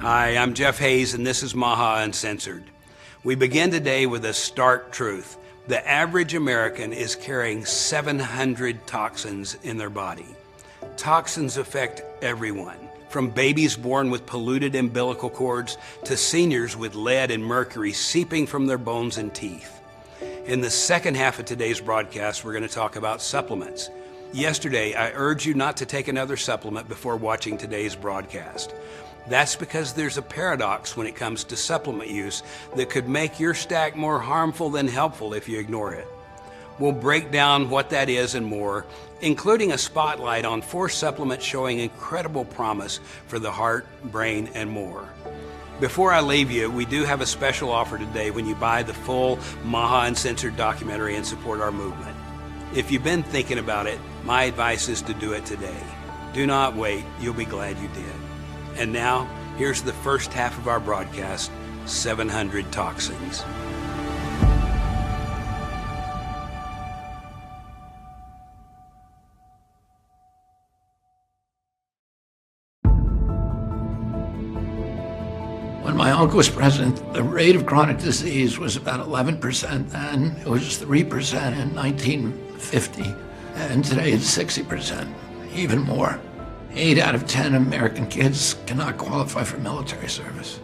Hi, I'm Jeff Hayes, and this is MAHA Uncensored. We begin today with a stark truth. The average American is carrying 700 toxins in their body. Toxins affect everyone, from babies born with polluted umbilical cords to seniors with lead and mercury seeping from their bones and teeth. In the second half of today's broadcast, we're going to talk about supplements. Yesterday, I urged you not to take another supplement before watching today's broadcast. That's because there's a paradox when it comes to supplement use that could make your stack more harmful than helpful if you ignore it. We'll break down what that is and more, including a spotlight on 4 supplements showing incredible promise for the heart, brain, and more. Before I leave you, we do have a special offer today when you buy the full MAHA Uncensored documentary and support our movement. If you've been thinking about it, my advice is to do it today. Do not wait, you'll be glad you did. And now, here's the first half of our broadcast, 700 Toxins. When my uncle was president, the rate of chronic disease was about 11% then. It was 3% in 1950, and today it's 60%, even more. 8 out of 10 American kids cannot qualify for military service.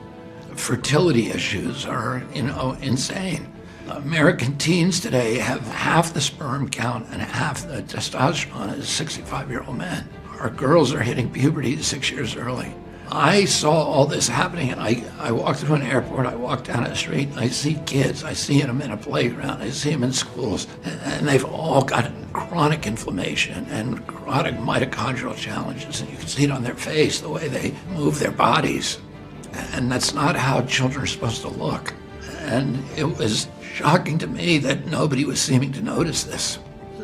Fertility issues are, insane. American teens today have half the sperm count and half the testosterone as 65-year-old men. Our girls are hitting puberty 6 years early. I saw all this happening, and I walked through an airport, I walked down the street, and I see kids, I see them in a playground, I see them in schools, and they've all got chronic inflammation and chronic mitochondrial challenges, and you can see it on their face, the way they move their bodies. And that's not how children are supposed to look. And it was shocking to me that nobody was seeming to notice this.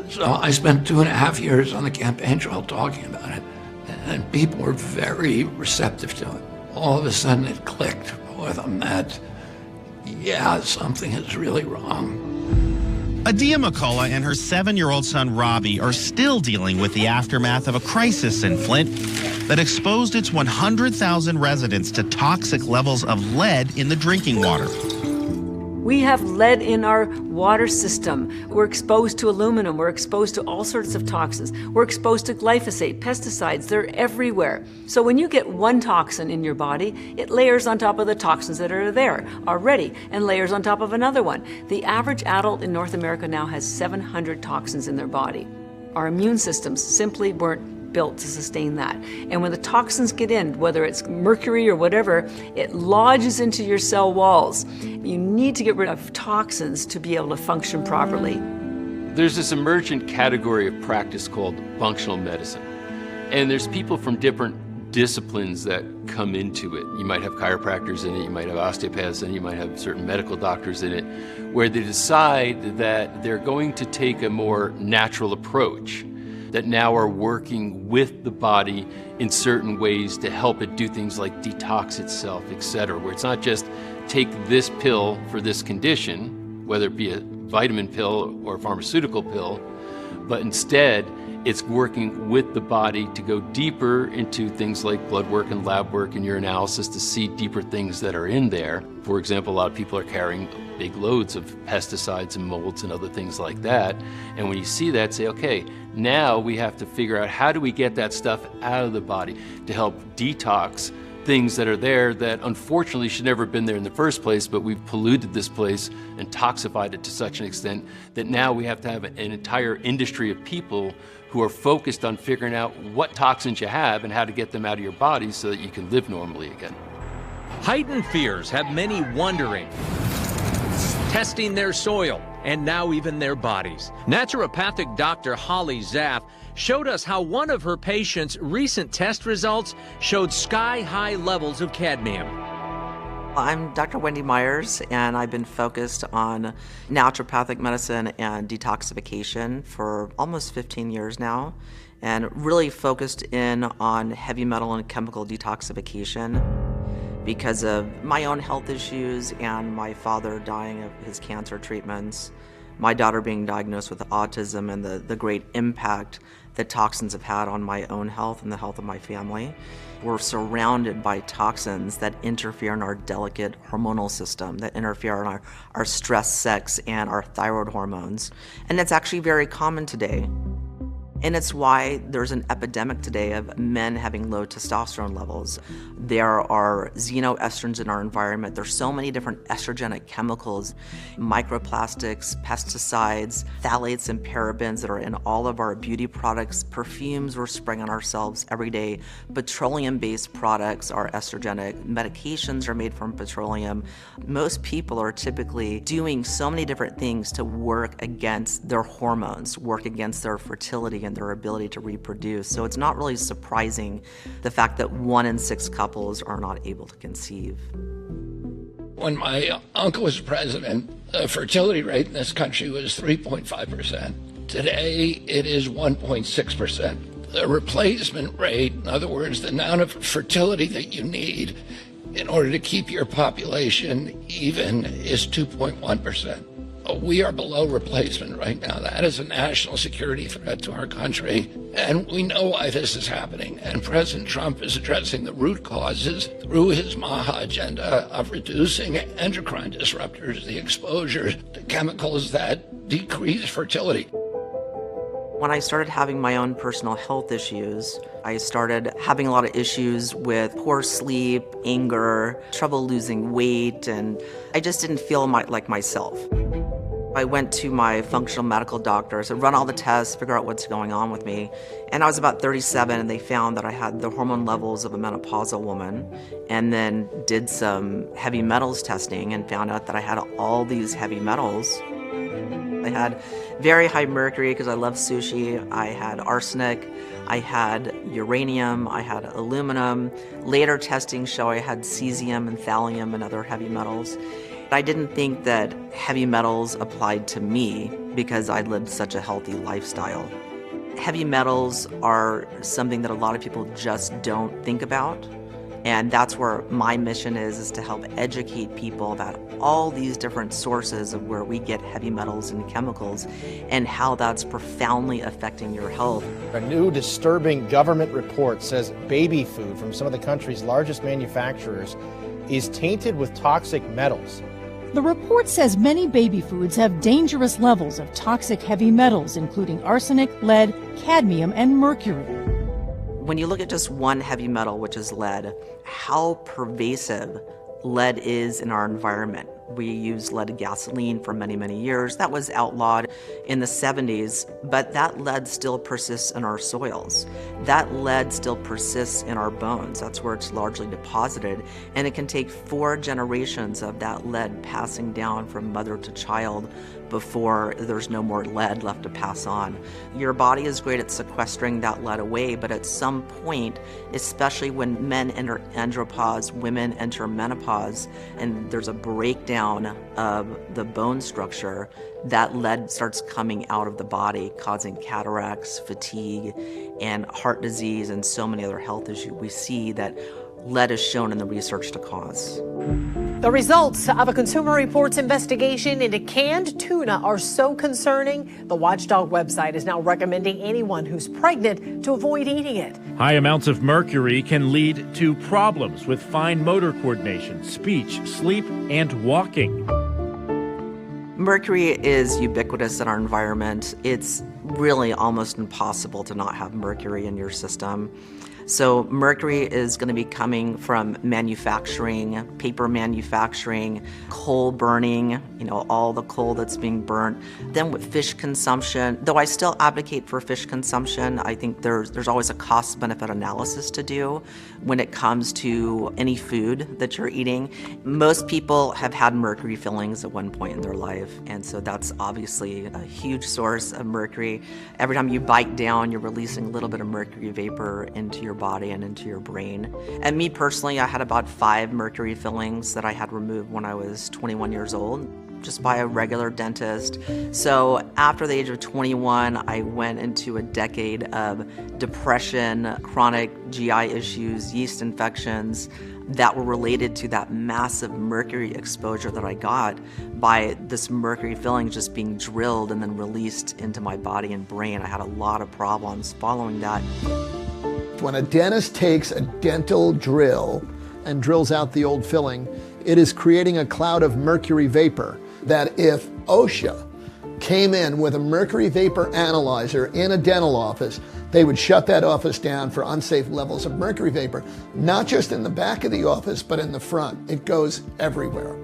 So I spent 2.5 years on the campaign trail talking about it. And people were very receptive to it. All of a sudden it clicked with them that, yeah, something is really wrong. Adia McCullough and her 7-year-old son Robbie are still dealing with the aftermath of a crisis in Flint that exposed its 100,000 residents to toxic levels of lead in the drinking water. We have lead in our water system. We're exposed to aluminum. We're exposed to all sorts of toxins. We're exposed to glyphosate, pesticides. They're everywhere. So when you get one toxin in your body, it layers on top of the toxins that are there already and layers on top of another one. The average adult in North America now has 700 toxins in their body. Our immune systems simply weren't built to sustain that. And when the toxins get in, whether it's mercury or whatever, it lodges into your cell walls. You need to get rid of toxins to be able to function properly. There's this emergent category of practice called functional medicine. And there's people from different disciplines that come into it. You might have chiropractors in it, you might have osteopaths in it, you might have certain medical doctors in it, where they decide that they're going to take a more natural approach, that now are working with the body in certain ways to help it do things like detox itself, etc., where it's not just take this pill for this condition, whether it be a vitamin pill or a pharmaceutical pill, but instead it's working with the body to go deeper into things like blood work and lab work and urinalysis to see deeper things that are in there. For example, a lot of people are carrying big loads of pesticides and molds and other things like that. And when you see that, say, okay, now we have to figure out how do we get that stuff out of the body to help detox things that are there that unfortunately should never have been there in the first place, but we've polluted this place and toxified it to such an extent that now we have to have an entire industry of people who are focused on figuring out what toxins you have and how to get them out of your body so that you can live normally again. Heightened fears have many wondering, testing their soil, and now even their bodies. Naturopathic Dr. Holly Zaff showed us how one of her patients' recent test results showed sky-high levels of cadmium. I'm Dr. Wendy Myers, and I've been focused on naturopathic medicine and detoxification for almost 15 years now, and really focused in on heavy metal and chemical detoxification. Because of my own health issues and my father dying of his cancer treatments, my daughter being diagnosed with autism, and the great impact that toxins have had on my own health and the health of my family. We're surrounded by toxins that interfere in our delicate hormonal system, that interfere in our stress, sex, and our thyroid hormones. And it's actually very common today. And it's why there's an epidemic today of men having low testosterone levels. There are xenoestrogens in our environment. There's so many different estrogenic chemicals, microplastics, pesticides, phthalates, and parabens that are in all of our beauty products, perfumes we're spraying on ourselves every day. Petroleum-based products are estrogenic. Medications are made from petroleum. Most people are typically doing so many different things to work against their hormones, work against their fertility and their ability to reproduce. So it's not really surprising the fact that 1 in 6 couples are not able to conceive. When my uncle was president, the fertility rate in this country was 3.5%. Today, it is 1.6%. The replacement rate, in other words, the amount of fertility that you need in order to keep your population even, is 2.1%. We are below replacement right now. That is a national security threat to our country, and we know why this is happening. And President Trump is addressing the root causes through his MAHA agenda of reducing endocrine disruptors, the exposure to chemicals that decrease fertility. When I started having my own personal health issues, I started having a lot of issues with poor sleep, anger, trouble losing weight, and I just didn't feel like myself. I went to my functional medical doctor, so run all the tests, figure out what's going on with me. And I was about 37, and they found that I had the hormone levels of a menopausal woman, and then did some heavy metals testing and found out that I had all these heavy metals. I had very high mercury because I love sushi. I had arsenic. I had uranium. I had aluminum. Later testing show I had cesium and thallium and other heavy metals. I didn't think that heavy metals applied to me because I lived such a healthy lifestyle. Heavy metals are something that a lot of people just don't think about. And that's where my mission is to help educate people about all these different sources of where we get heavy metals and chemicals and how that's profoundly affecting your health. A new disturbing government report says baby food from some of the country's largest manufacturers is tainted with toxic metals. The report says many baby foods have dangerous levels of toxic heavy metals, including arsenic, lead, cadmium, and mercury. When you look at just one heavy metal, which is lead, how pervasive lead is in our environment. We used leaded gasoline for many, many years. That was outlawed in the 70s, but that lead still persists in our soils. That lead still persists in our bones. That's where it's largely deposited, and it can take 4 generations of that lead passing down from mother to child before there's no more lead left to pass on. Your body is great at sequestering that lead away, but at some point, especially when men enter andropause, women enter menopause, and there's a breakdown of the bone structure, that lead starts coming out of the body, causing cataracts, fatigue, and heart disease, and so many other health issues we see that lead is shown in the research to cause. The results of a Consumer Reports investigation into canned tuna are so concerning, the Watchdog website is now recommending anyone who's pregnant to avoid eating it. High amounts of mercury can lead to problems with fine motor coordination, speech, sleep, and walking. Mercury is ubiquitous in our environment. It's really almost impossible to not have mercury in your system. So mercury is going to be coming from manufacturing, paper manufacturing, coal burning, all the coal that's being burnt. Then with fish consumption, though I still advocate for fish consumption, I think there's always a cost-benefit analysis to do when it comes to any food that you're eating. Most people have had mercury fillings at one point in their life, and so that's obviously a huge source of mercury. Every time you bite down, you're releasing a little bit of mercury vapor into your body and into your brain. And me personally, I had about 5 mercury fillings that I had removed when I was 21 years old, just by a regular dentist. So after the age of 21, I went into a decade of depression, chronic GI issues, yeast infections, that were related to that massive mercury exposure that I got by this mercury filling just being drilled and then released into my body and brain. I had a lot of problems following that. When a dentist takes a dental drill and drills out the old filling, it is creating a cloud of mercury vapor that if OSHA came in with a mercury vapor analyzer in a dental office, they would shut that office down for unsafe levels of mercury vapor, not just in the back of the office, but in the front. It goes everywhere.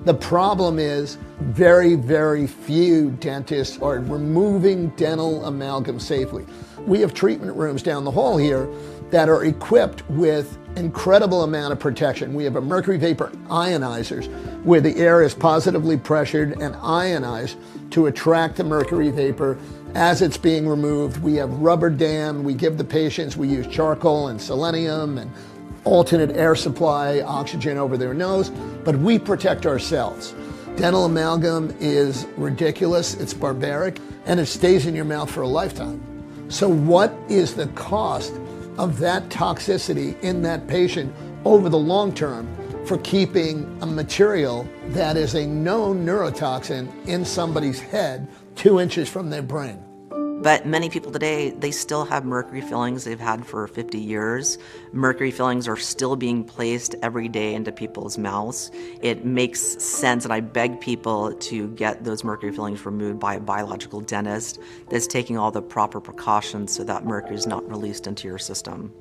The problem is very, very few dentists are removing dental amalgam safely. We have treatment rooms down the hall here that are equipped with incredible amount of protection. We have a mercury vapor ionizers where the air is positively pressured and ionized to attract the mercury vapor as it's being removed. We have rubber dam. We give the patients, we use charcoal and selenium and alternate air supply, oxygen over their nose, but we protect ourselves. Dental amalgam is ridiculous, it's barbaric, and it stays in your mouth for a lifetime. So what is the cost of that toxicity in that patient over the long term for keeping a material that is a known neurotoxin in somebody's head 2 inches from their brain? But many people today, they still have mercury fillings they've had for 50 years. Mercury fillings are still being placed every day into people's mouths. It makes sense, and I beg people to get those mercury fillings removed by a biological dentist that's taking all the proper precautions so that mercury is not released into your system.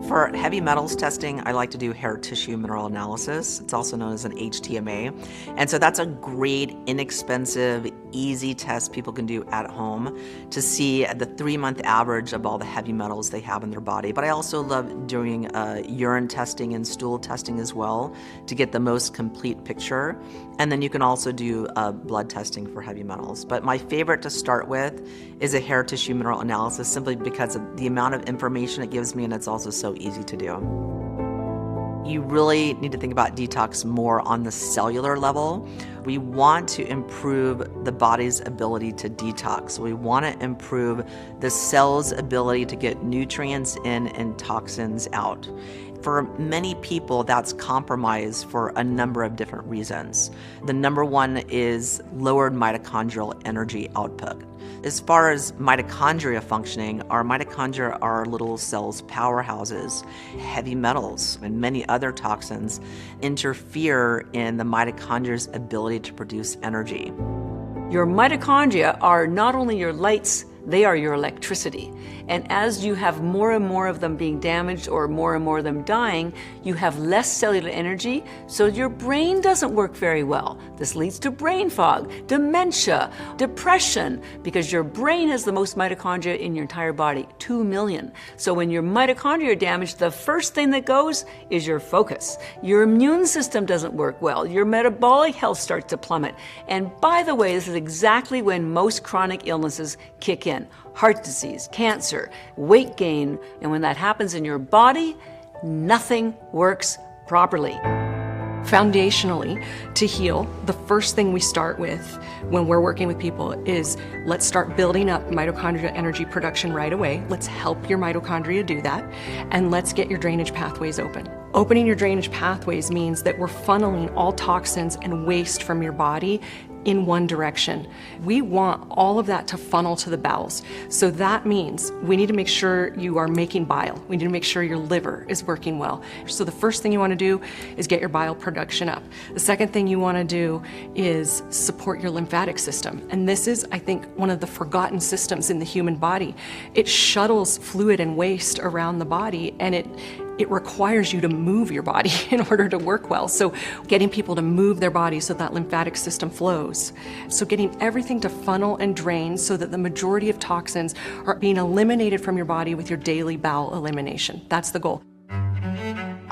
For heavy metals testing, I like to do hair tissue mineral analysis. It's also known as an HTMA. And so that's a great, inexpensive, easy test people can do at home to see the 3-month average of all the heavy metals they have in their body. But I also love doing urine testing and stool testing as well to get the most complete picture. And then you can also do blood testing for heavy metals. But my favorite to start with is a hair tissue mineral analysis, simply because of the amount of information it gives me, and it's also so easy to do. You really need to think about detox more on the cellular level. We want to improve the body's ability to detox. We want to improve the cell's ability to get nutrients in and toxins out. For many people, that's compromised for a number of different reasons. The number one is lowered mitochondrial energy output. As far as mitochondria functioning, our mitochondria are little cells' powerhouses. Heavy metals and many other toxins interfere in the mitochondria's ability to produce energy. Your mitochondria are not only your lights, they are your electricity. And as you have more and more of them being damaged or more and more of them dying, you have less cellular energy, so your brain doesn't work very well. This leads to brain fog, dementia, depression, because your brain has the most mitochondria in your entire body, 2 million. So when your mitochondria are damaged, the first thing that goes is your focus. Your immune system doesn't work well. Your metabolic health starts to plummet. And by the way, this is exactly when most chronic illnesses kick in. Heart disease, cancer, weight gain, and when that happens in your body, nothing works properly. Foundationally, to heal, the first thing we start with when we're working with people is let's start building up mitochondria energy production right away. Let's help your mitochondria do that, and let's get your drainage pathways open. Opening your drainage pathways means that we're funneling all toxins and waste from your body in one direction. We want all of that to funnel to the bowels. So that means we need to make sure you are making bile. We need to make sure your liver is working well. So the first thing you want to do is get your bile production up. The second thing you want to do is support your lymphatic system. And this is, I think, one of the forgotten systems in the human body. It shuttles fluid and waste around the body, and it requires you to move your body in order to work well. So getting people to move their body so that lymphatic system flows. So getting everything to funnel and drain so that the majority of toxins are being eliminated from your body with your daily bowel elimination. That's the goal.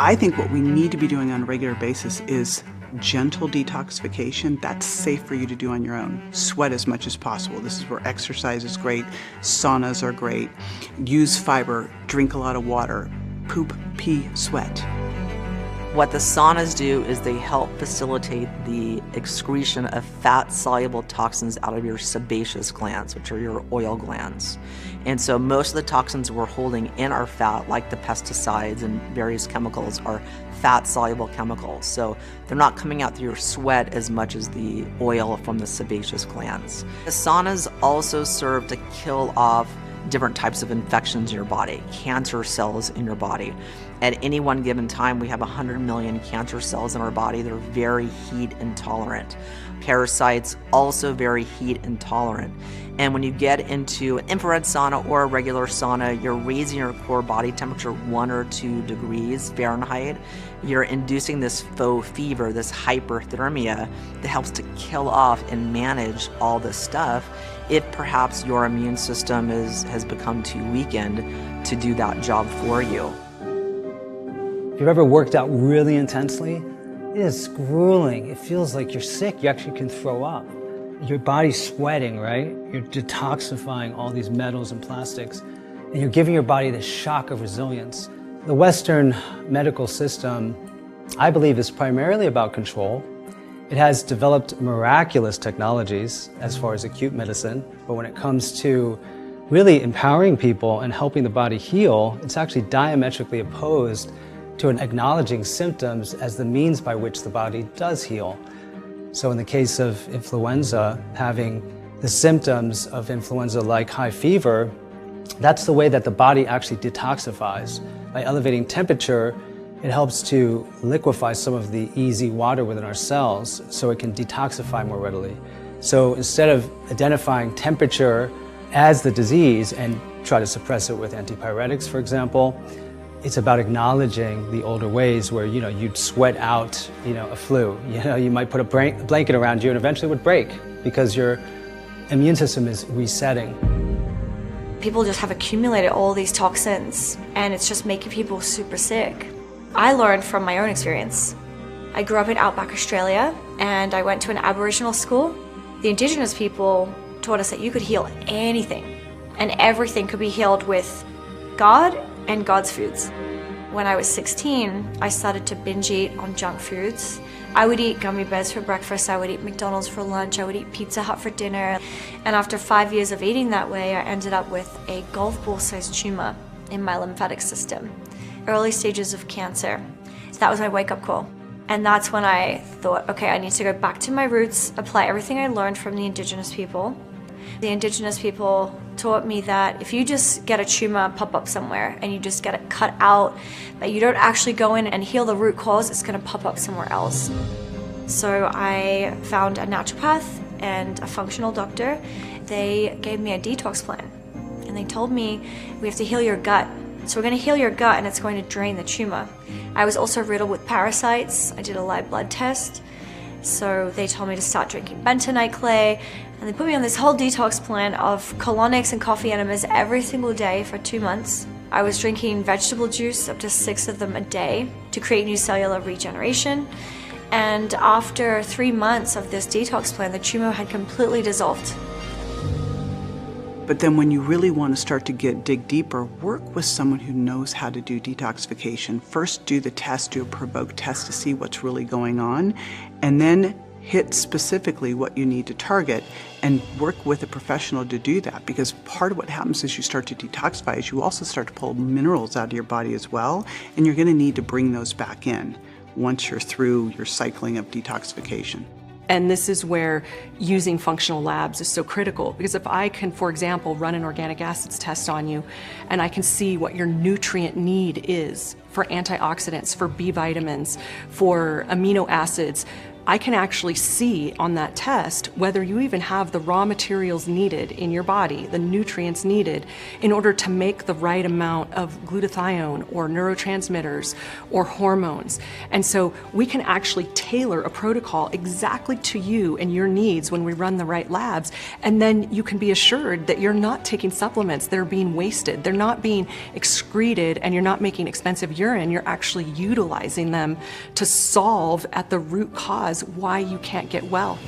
I think what we need to be doing on a regular basis is gentle detoxification that's safe for you to do on your own. Sweat as much as possible. This is where exercise is great, saunas are great. Use fiber, drink a lot of water. Poop, pee, sweat. What the saunas do is they help facilitate the excretion of fat-soluble toxins out of your sebaceous glands, which are your oil glands. And so most of the toxins we're holding in our fat, like the pesticides and various chemicals, are fat-soluble chemicals. So they're not coming out through your sweat as much as the oil from the sebaceous glands. The saunas also serve to kill off different types of infections in your body, cancer cells in your body. At any one given time, we have 100 million cancer cells in our body. They're very heat intolerant. Parasites, also very heat intolerant. And when you get into an infrared sauna or a regular sauna, you're raising your core body temperature 1 or 2 degrees Fahrenheit. You're inducing this faux fever, this hyperthermia that helps to kill off and manage all this stuff if perhaps your immune system has become too weakened to do that job for you. If you've ever worked out really intensely, it is grueling. It feels like you're sick. You actually can throw up. Your body's sweating, right? You're detoxifying all these metals and plastics, and you're giving your body this shock of resilience. The Western medical system, I believe, is primarily about control. It has developed miraculous technologies as far as acute medicine, but when it comes to really empowering people and helping the body heal, it's actually diametrically opposed to an acknowledging symptoms as the means by which the body does heal. So in the case of influenza, having the symptoms of influenza like high fever, that's the way that the body actually detoxifies. By elevating temperature, it helps to liquefy some of the easy water within our cells so it can detoxify more readily. So instead of identifying temperature as the disease and try to suppress it with antipyretics, for example, it's about acknowledging the older ways where, you'd sweat out, a flu. You might put a blanket around you and eventually it would break because your immune system is resetting. People just have accumulated all these toxins and it's just making people super sick. I learned from my own experience. I grew up in outback Australia and I went to an Aboriginal school. The Indigenous people taught us that you could heal anything and everything could be healed with God and God's foods. When I was 16, I started to binge eat on junk foods. I would eat gummy bears for breakfast, I would eat McDonald's for lunch, I would eat Pizza Hut for dinner. And after 5 years of eating that way, I ended up with a golf ball-sized tumor in my lymphatic system. Early stages of cancer. So that was my wake-up call. And that's when I thought, okay, I need to go back to my roots, apply everything I learned from the Indigenous people. The Indigenous people taught me that if you just get a tumor pop up somewhere and you just get it cut out, that you don't actually go in and heal the root cause, it's going to pop up somewhere else. So I found a naturopath and a functional doctor. They gave me a detox plan and they told me we have to heal your gut. So we're going to heal your gut and it's going to drain the tumor. I was also riddled with parasites. I did a live blood test. So they told me to start drinking bentonite clay, and they put me on this whole detox plan of colonics and coffee enemas every single day for 2 months. I was drinking vegetable juice, up to 6 of them a day, to create new cellular regeneration. And after 3 months of this detox plan, the tumor had completely dissolved. But then when you really want to start to dig deeper, work with someone who knows how to do detoxification. First, do the test, do a provoke test to see what's really going on, and then hit specifically what you need to target and work with a professional to do that. Because part of what happens as you start to detoxify is you also start to pull minerals out of your body as well, and you're going to need to bring those back in once you're through your cycling of detoxification. And this is where using functional labs is so critical, because if I can, for example, run an organic acids test on you and I can see what your nutrient need is for antioxidants, for B vitamins, for amino acids, I can actually see on that test whether you even have the raw materials needed in your body, the nutrients needed in order to make the right amount of glutathione or neurotransmitters or hormones. And so we can actually tailor a protocol exactly to you and your needs when we run the right labs. And then you can be assured that you're not taking supplements that are being wasted. They're not being excreted and you're not making expensive urine. You're actually utilizing them to solve at the root cause why you can't get well.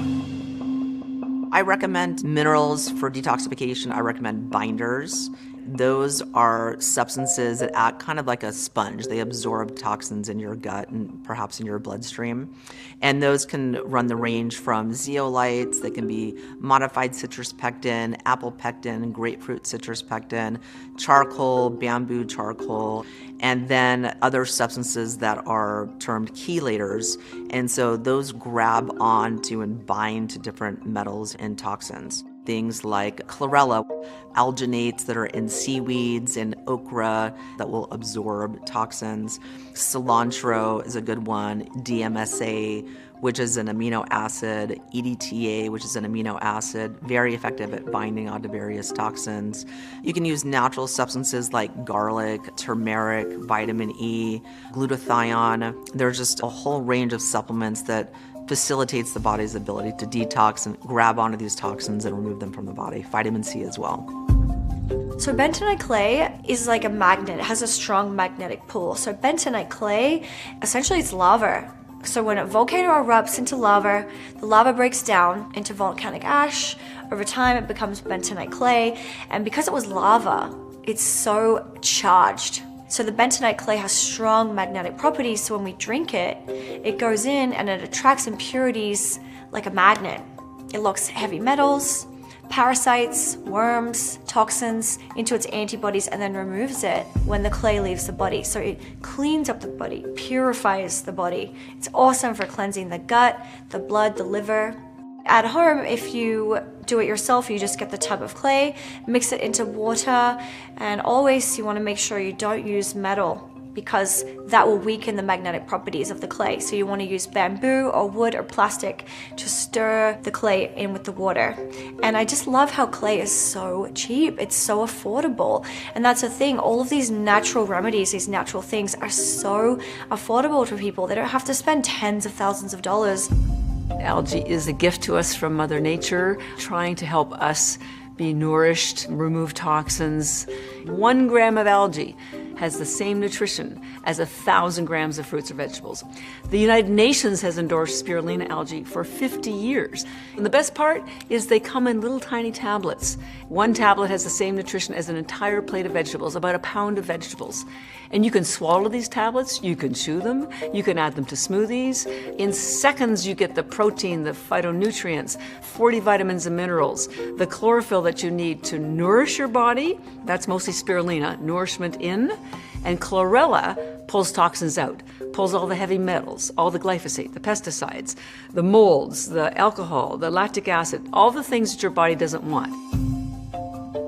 I recommend minerals for detoxification. I recommend binders. Those are substances that act kind of like a sponge. They absorb toxins in your gut and perhaps in your bloodstream. And those can run the range from zeolites, they can be modified citrus pectin, apple pectin, grapefruit citrus pectin, charcoal, bamboo charcoal, and then other substances that are termed chelators. And so those grab onto and bind to different metals and toxins. Things like chlorella, alginates that are in seaweeds and okra that will absorb toxins. Cilantro is a good one. DMSA, which is an amino acid. EDTA, which is an amino acid, very effective at binding onto various toxins. You can use natural substances like garlic, turmeric, vitamin E, glutathione. There's just a whole range of supplements that facilitates the body's ability to detox and grab onto these toxins and remove them from the body. Vitamin C as well. So bentonite clay is like a magnet. It has a strong magnetic pull. So bentonite clay, essentially it's lava. So when a volcano erupts into lava, the lava breaks down into volcanic ash. Over time it becomes bentonite clay. And because it was lava, it's so charged. So the bentonite clay has strong magnetic properties, so when we drink it, it goes in and it attracts impurities like a magnet. It locks heavy metals, parasites, worms, toxins into its antibodies and then removes it when the clay leaves the body. So it cleans up the body, purifies the body. It's awesome for cleansing the gut, the blood, the liver. At home, if you do it yourself, you just get the tub of clay, mix it into water, and always you want to make sure you don't use metal because that will weaken the magnetic properties of the clay. So you want to use bamboo or wood or plastic to stir the clay in with the water. And I just love how clay is so cheap, it's so affordable. And that's the thing, all of these natural remedies, these natural things are so affordable to people. They don't have to spend tens of thousands of dollars. Algae is a gift to us from Mother Nature, trying to help us be nourished, remove toxins. 1 gram of algae has the same nutrition as 1,000 grams of fruits or vegetables. The United Nations has endorsed spirulina algae for 50 years. And the best part is they come in little tiny tablets. 1 tablet has the same nutrition as an entire plate of vegetables, about a pound of vegetables. And you can swallow these tablets, you can chew them, you can add them to smoothies. In seconds you get the protein, the phytonutrients, 40 vitamins and minerals, the chlorophyll that you need to nourish your body. That's mostly spirulina, nourishment in. And chlorella pulls toxins out, pulls all the heavy metals, all the glyphosate, the pesticides, the molds, the alcohol, the lactic acid, all the things that your body doesn't want.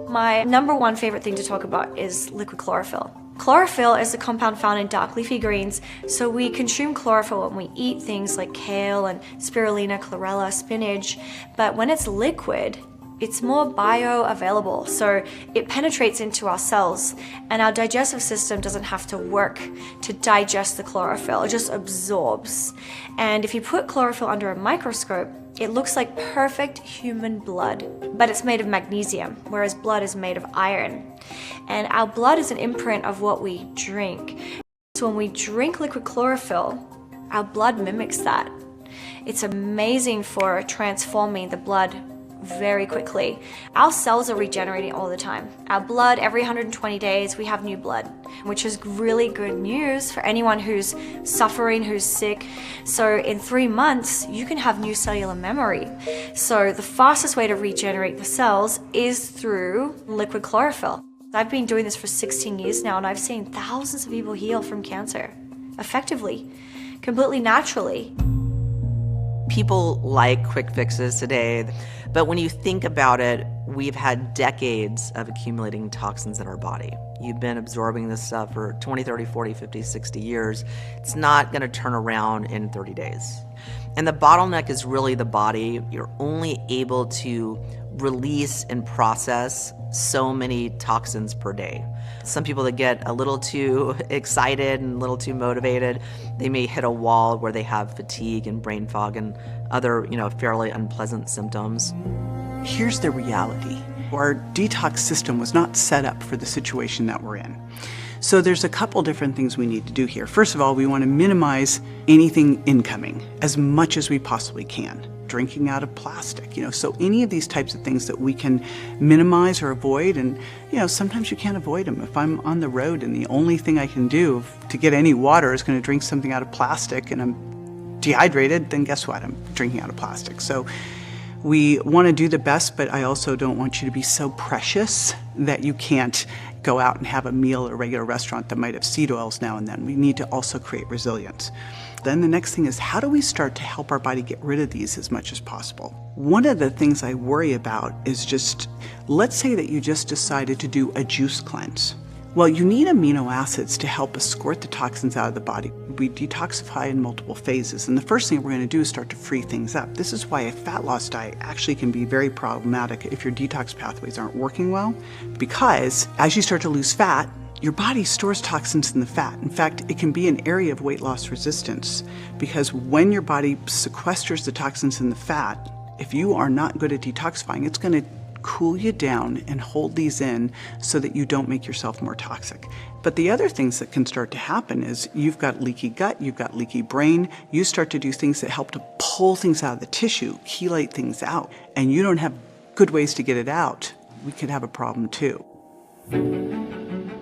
My #1 favorite thing to talk about is liquid chlorophyll. Chlorophyll is a compound found in dark leafy greens, so we consume chlorophyll when we eat things like kale and spirulina, chlorella, spinach, but when it's liquid, it's more bioavailable, so it penetrates into our cells and our digestive system doesn't have to work to digest the chlorophyll, it just absorbs. And if you put chlorophyll under a microscope, it looks like perfect human blood, but it's made of magnesium, whereas blood is made of iron. And our blood is an imprint of what we drink. So when we drink liquid chlorophyll, our blood mimics that. It's amazing for transforming the blood very quickly. Our cells are regenerating all the time. Our blood, every 120 days, we have new blood, which is really good news for anyone who's suffering, who's sick. So in 3 months, you can have new cellular memory. So the fastest way to regenerate the cells is through liquid chlorophyll. I've been doing this for 16 years now, and I've seen thousands of people heal from cancer effectively, completely naturally. People like quick fixes today, but when you think about it, we've had decades of accumulating toxins in our body. You've been absorbing this stuff for 20, 30, 40, 50, 60 years. It's not going to turn around in 30 days. And the bottleneck is really the body. You're only able to release and process so many toxins per day. Some people that get a little too excited and a little too motivated, they may hit a wall where they have fatigue and brain fog and other, fairly unpleasant symptoms. Here's the reality. Our detox system was not set up for the situation that we're in. So there's a couple different things we need to do here. First of all, we want to minimize anything incoming as much as we possibly can. drinking out of plastic, so any of these types of things that we can minimize or avoid. And sometimes you can't avoid them. If I'm on the road and the only thing I can do to get any water is going to drink something out of plastic and I'm dehydrated, then guess what? I'm drinking out of plastic. So we want to do the best, but I also don't want you to be so precious that you can't go out and have a meal at a regular restaurant that might have seed oils now and then. We need to also create resilience. Then the next thing is, how do we start to help our body get rid of these as much as possible? One of the things I worry about is just, let's say that you just decided to do a juice cleanse. Well, you need amino acids to help escort the toxins out of the body. We detoxify in multiple phases, and the first thing we're going to do is start to free things up. This is why a fat loss diet actually can be very problematic if your detox pathways aren't working well, because as you start to lose fat, your body stores toxins in the fat. In fact, it can be an area of weight loss resistance, because when your body sequesters the toxins in the fat, if you are not good at detoxifying, it's going to cool you down and hold these in so that you don't make yourself more toxic. But the other things that can start to happen is you've got leaky gut, you've got leaky brain, you start to do things that help to pull things out of the tissue, chelate things out, and you don't have good ways to get it out. We could have a problem too.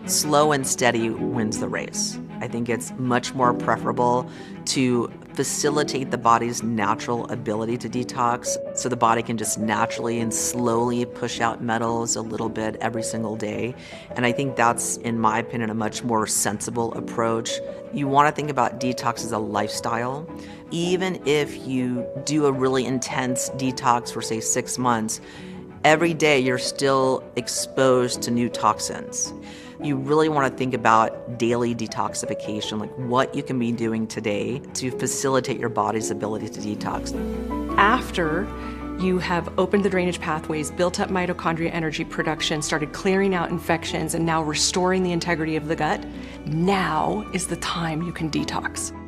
Slow and steady wins the race. I think it's much more preferable to facilitate the body's natural ability to detox so the body can just naturally and slowly push out metals a little bit every single day. And I think that's, in my opinion, a much more sensible approach. You want to think about detox as a lifestyle. Even if you do a really intense detox for, say, 6 months, every day you're still exposed to new toxins. You really want to think about daily detoxification, like what you can be doing today to facilitate your body's ability to detox. After you have opened the drainage pathways, built up mitochondria energy production, started clearing out infections, and now restoring the integrity of the gut, now is the time you can detox.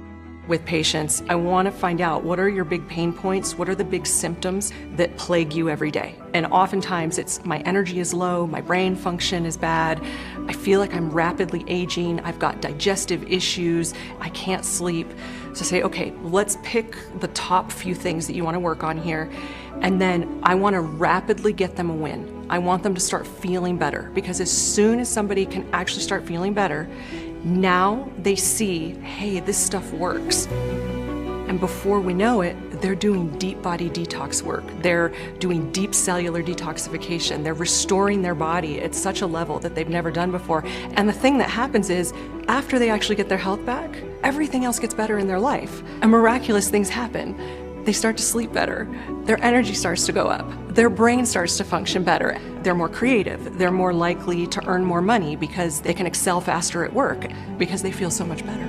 With patients, I want to find out, what are your big pain points? What are the big symptoms that plague you every day? And oftentimes it's, my energy is low, my brain function is bad, I feel like I'm rapidly aging, I've got digestive issues, I can't sleep. So say, okay, let's pick the top few things that you want to work on here, and then I want to rapidly get them a win. I want them to start feeling better, because as soon as somebody can actually start feeling better, now they see, hey, this stuff works. And before we know it, they're doing deep body detox work. They're doing deep cellular detoxification. They're restoring their body at such a level that they've never done before. And the thing that happens is, after they actually get their health back, everything else gets better in their life. And miraculous things happen. They start to sleep better. Their energy starts to go up. Their brain starts to function better. They're more creative. They're more likely to earn more money because they can excel faster at work because they feel so much better.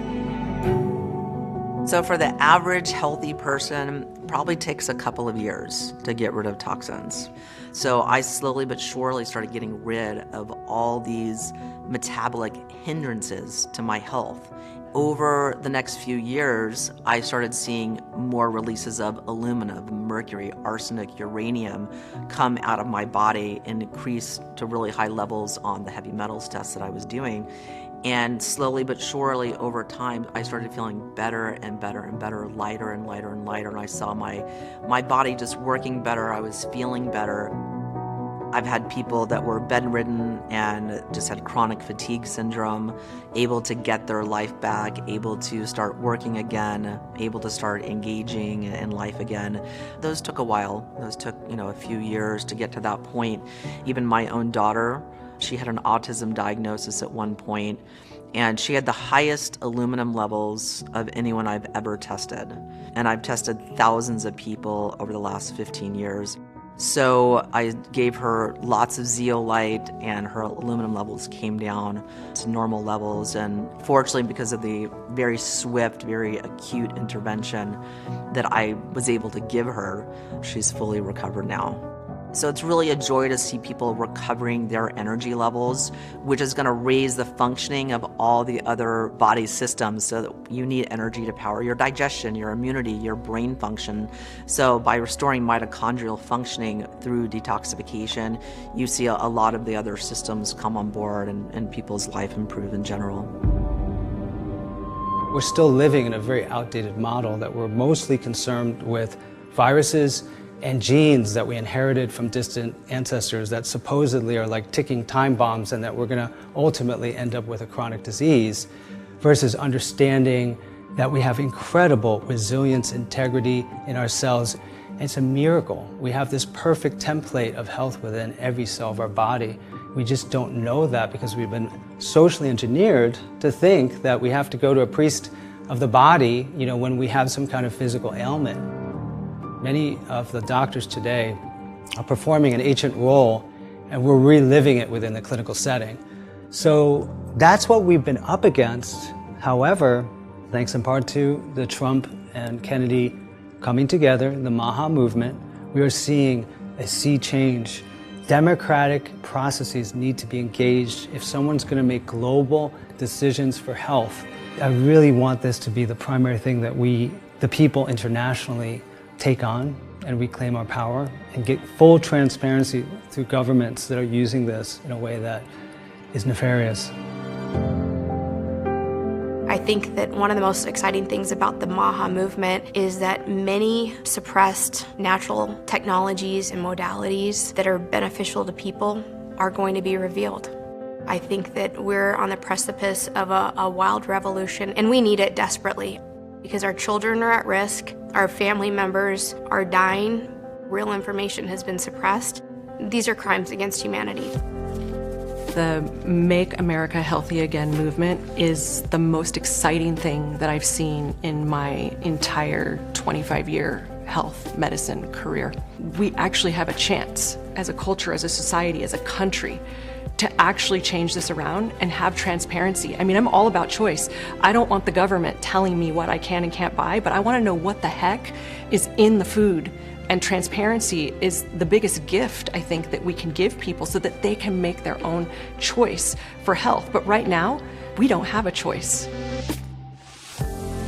So for the average healthy person, it probably takes a couple of years to get rid of toxins. So I slowly but surely started getting rid of all these metabolic hindrances to my health. Over the next few years, I started seeing more releases of aluminum, mercury, arsenic, uranium come out of my body and increase to really high levels on the heavy metals tests that I was doing. And slowly but surely over time, I started feeling better and better and better, lighter and lighter and lighter. And I saw my body just working better. I was feeling better. I've had people that were bedridden and just had chronic fatigue syndrome, able to get their life back, able to start working again, able to start engaging in life again. Those took a while. Those took, a few years to get to that point. Even my own daughter, she had an autism diagnosis at one point, and she had the highest aluminum levels of anyone I've ever tested. And I've tested thousands of people over the last 15 years. So I gave her lots of zeolite, and her aluminum levels came down to normal levels. And fortunately, because of the very swift, very acute intervention that I was able to give her, she's fully recovered now. So it's really a joy to see people recovering their energy levels, which is going to raise the functioning of all the other body systems. So that you need energy to power your digestion, your immunity, your brain function. So by restoring mitochondrial functioning through detoxification, you see a lot of the other systems come on board, and people's life improve in general. We're still living in a very outdated model that we're mostly concerned with viruses and genes that we inherited from distant ancestors that supposedly are like ticking time bombs and that we're going to ultimately end up with a chronic disease, versus understanding that we have incredible resilience, integrity in our cells. It's a miracle. We have this perfect template of health within every cell of our body. We just don't know that because we've been socially engineered to think that we have to go to a priest of the body, when we have some kind of physical ailment. Many of the doctors today are performing an ancient role, and we're reliving it within the clinical setting. So that's what we've been up against. However, thanks in part to the Trump and Kennedy coming together, the MAHA movement, we are seeing a sea change. Democratic processes need to be engaged. If someone's going to make global decisions for health, I really want this to be the primary thing that we, the people internationally, take on and reclaim our power and get full transparency through governments that are using this in a way that is nefarious. I think that one of the most exciting things about the MAHA movement is that many suppressed natural technologies and modalities that are beneficial to people are going to be revealed. I think that we're on the precipice of a wild revolution, and we need it desperately because our children are at risk, our family members are dying, real information has been suppressed. These are crimes against humanity. The Make America Healthy Again movement is the most exciting thing that I've seen in my entire 25-year health medicine career. We actually have a chance as a culture, as a society, as a country, to actually change this around and have transparency. I mean, I'm all about choice. I don't want the government telling me what I can and can't buy, but I want to know what the heck is in the food. And transparency is the biggest gift, I think, that we can give people so that they can make their own choice for health. But right now, we don't have a choice.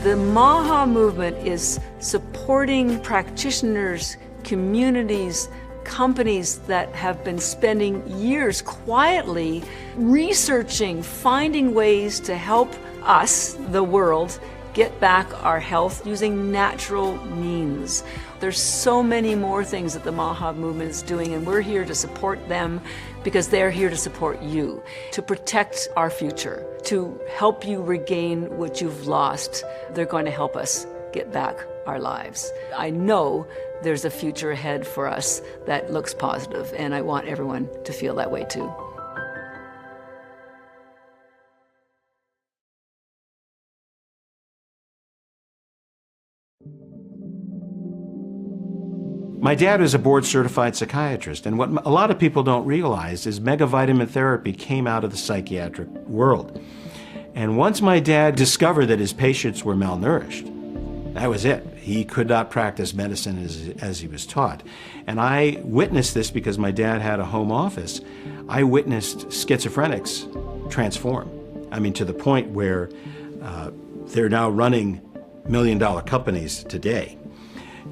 The MAHA movement is supporting practitioners, communities, companies that have been spending years quietly researching, finding ways to help us, the world, get back our health using natural means. There's so many more things that the MAHA movement is doing, and we're here to support them because they're here to support you, to protect our future, to help you regain what you've lost. They're going to help us get back our lives. I know there's a future ahead for us that looks positive, and I want everyone to feel that way too. My dad was a board-certified psychiatrist, and what a lot of people don't realize is megavitamin therapy came out of the psychiatric world. And once my dad discovered that his patients were malnourished, that was it. He could not practice medicine as he was taught. And I witnessed this because my dad had a home office. I witnessed schizophrenics transform. I mean, to the point where they're now running million-dollar companies today.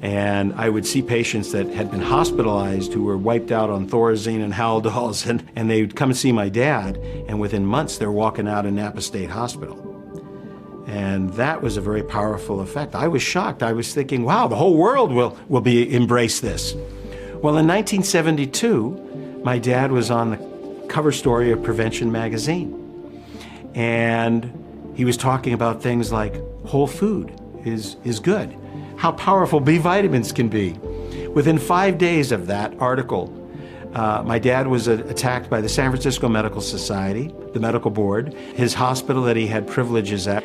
And I would see patients that had been hospitalized who were wiped out on Thorazine and Haldols, and they would come and see my dad, and within months they're walking out of Napa State Hospital. And that was a very powerful effect. I was shocked. I was thinking, wow, the whole world will embrace this. Well, in 1972, my dad was on the cover story of Prevention magazine. And he was talking about things like whole food is good. How powerful B vitamins can be. Within 5 days of that article, my dad was attacked by the San Francisco Medical Society, the medical board, his hospital that he had privileges at,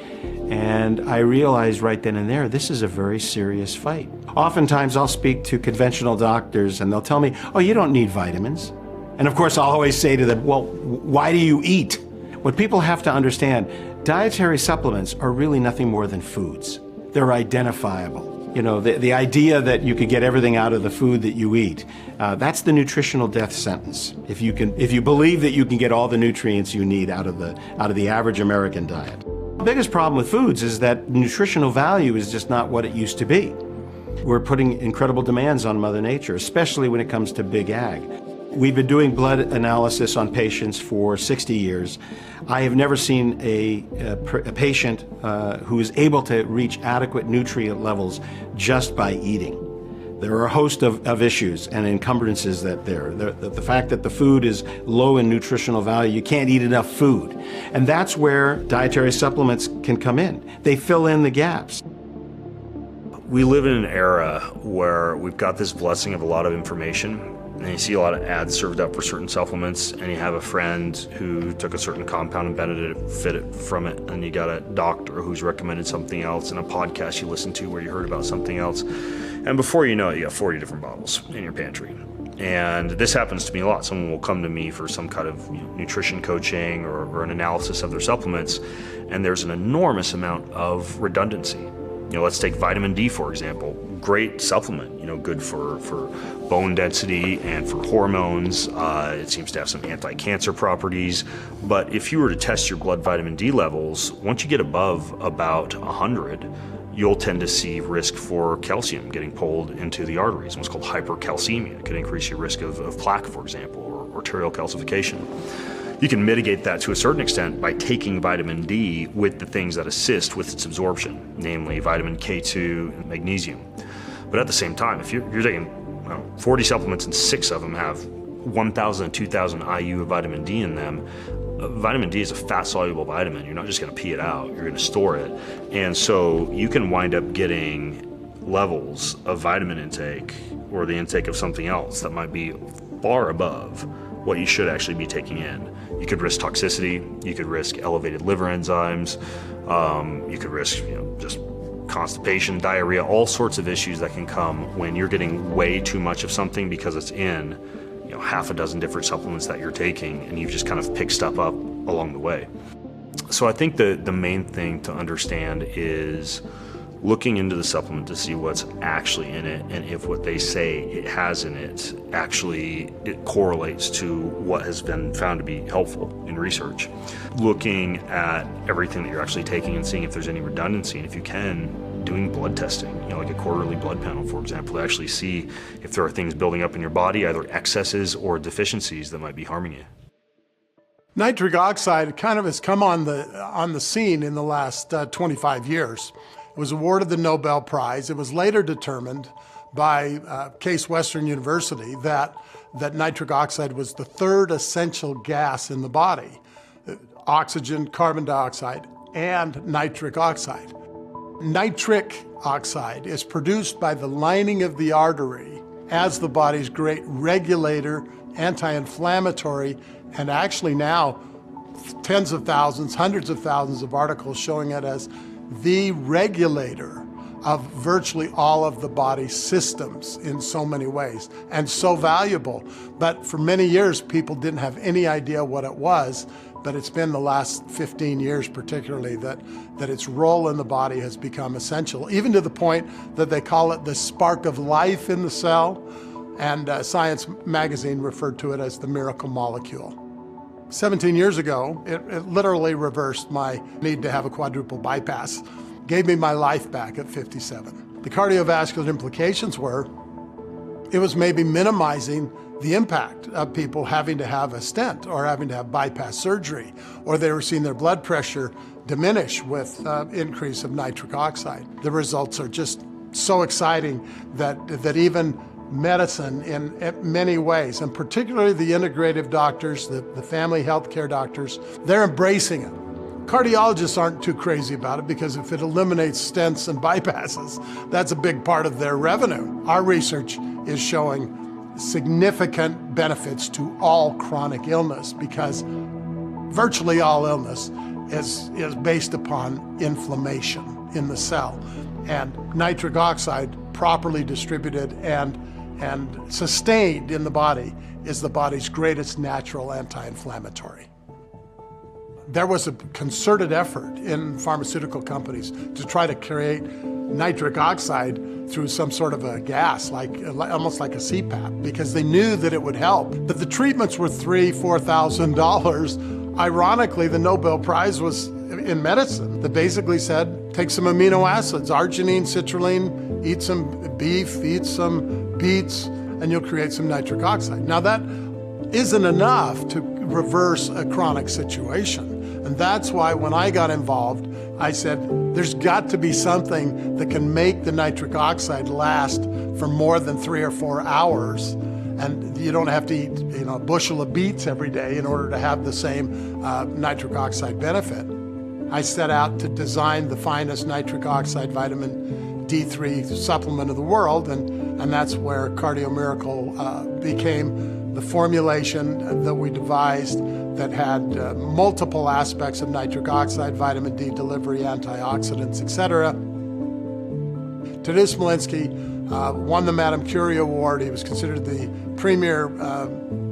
and I realized right then and there, this is a very serious fight. Oftentimes I'll speak to conventional doctors and they'll tell me, oh, you don't need vitamins. And of course I'll always say to them, well, why do you eat? What people have to understand, dietary supplements are really nothing more than foods. They're identifiable. You know, the idea that you could get everything out of the food that you eat, that's the nutritional death sentence. If you believe that you can get all the nutrients you need out of the average American diet. The biggest problem with foods is that nutritional value is just not what it used to be. We're putting incredible demands on Mother Nature, especially when it comes to big ag. We've been doing blood analysis on patients for 60 years. I have never seen a patient who is able to reach adequate nutrient levels just by eating. There are a host of issues and encumbrances the fact that the food is low in nutritional value, you can't eat enough food. And that's where dietary supplements can come in. They fill in the gaps. We live in an era where we've got this blessing of a lot of information, and you see a lot of ads served up for certain supplements, and you have a friend who took a certain compound and benefited from it, and you got a doctor who's recommended something else, and a podcast you listen to where you heard about something else. And before you know it, you got 40 different bottles in your pantry. And this happens to me a lot. Someone will come to me for some kind of nutrition coaching or an analysis of their supplements, and there's an enormous amount of redundancy. Let's take vitamin D, for example. Great supplement, good for bone density and for hormones. It seems to have some anti-cancer properties. But if you were to test your blood vitamin D levels, once you get above about 100, you'll tend to see risk for calcium getting pulled into the arteries, what's called hypercalcemia. It could increase your risk of plaque, for example, or arterial calcification. You can mitigate that to a certain extent by taking vitamin D with the things that assist with its absorption, namely vitamin K2 and magnesium. But at the same time, if you're taking 40 supplements and 6 of them have 1,000 and 2,000 IU of vitamin D in them, vitamin D is a fat-soluble vitamin. You're not just going to pee it out, you're going to store it. And so you can wind up getting levels of vitamin intake or the intake of something else that might be far above what you should actually be taking in. You could risk toxicity, you could risk elevated liver enzymes, you could risk just constipation, diarrhea, all sorts of issues that can come when you're getting way too much of something because it's in half a dozen different supplements that you're taking, and you've just kind of picked stuff up along the way. So I think the main thing to understand is looking into the supplement to see what's actually in it, and if what they say it has in it actually it correlates to what has been found to be helpful in research. Looking at everything that you're actually taking and seeing if there's any redundancy, and if you can, doing blood testing, like a quarterly blood panel, for example, to actually see if there are things building up in your body, either excesses or deficiencies that might be harming you. Nitric oxide kind of has come on the scene in the last 25 years. It was awarded the Nobel Prize. It was later determined by Case Western University that nitric oxide was the third essential gas in the body. Oxygen, carbon dioxide, and nitric oxide. Nitric oxide is produced by the lining of the artery as the body's great regulator, anti-inflammatory, and actually now tens of thousands, hundreds of thousands of articles showing it as the regulator of virtually all of the body's systems in so many ways, and so valuable. But for many years, people didn't have any idea what it was, but it's been the last 15 years particularly that its role in the body has become essential, even to the point that they call it the spark of life in the cell, and Science magazine referred to it as the miracle molecule. 17 years ago, it literally reversed my need to have a quadruple bypass, gave me my life back at 57. The cardiovascular implications were, it was maybe minimizing the impact of people having to have a stent or having to have bypass surgery, or they were seeing their blood pressure diminish with increase of nitric oxide. The results are just so exciting that even medicine in many ways, and particularly the integrative doctors, the family health care doctors, they're embracing it. Cardiologists aren't too crazy about it because if it eliminates stents and bypasses, that's a big part of their revenue. Our research is showing significant benefits to all chronic illness because virtually all illness is based upon inflammation in the cell. And nitric oxide, properly distributed and sustained in the body, is the body's greatest natural anti-inflammatory. There was a concerted effort in pharmaceutical companies to try to create nitric oxide through some sort of a gas, almost like a CPAP, because they knew that it would help. But the treatments were $3,000-$4,000. Ironically, the Nobel Prize was in medicine that basically said, take some amino acids, arginine, citrulline, eat some beef, eat some beets, and you'll create some nitric oxide. Now that isn't enough to reverse a chronic situation. And that's why when I got involved I said, there's got to be something that can make the nitric oxide last for more than 3 or 4 hours. And you don't have to eat, a bushel of beets every day in order to have the same nitric oxide benefit. I set out to design the finest nitric oxide vitamin D3 supplement of the world, and that's where Cardio Miracle became the formulation that we devised that had multiple aspects of nitric oxide, vitamin D delivery, antioxidants, etc. Tadeusz Smolinski won the Madame Curie Award. He was considered the premier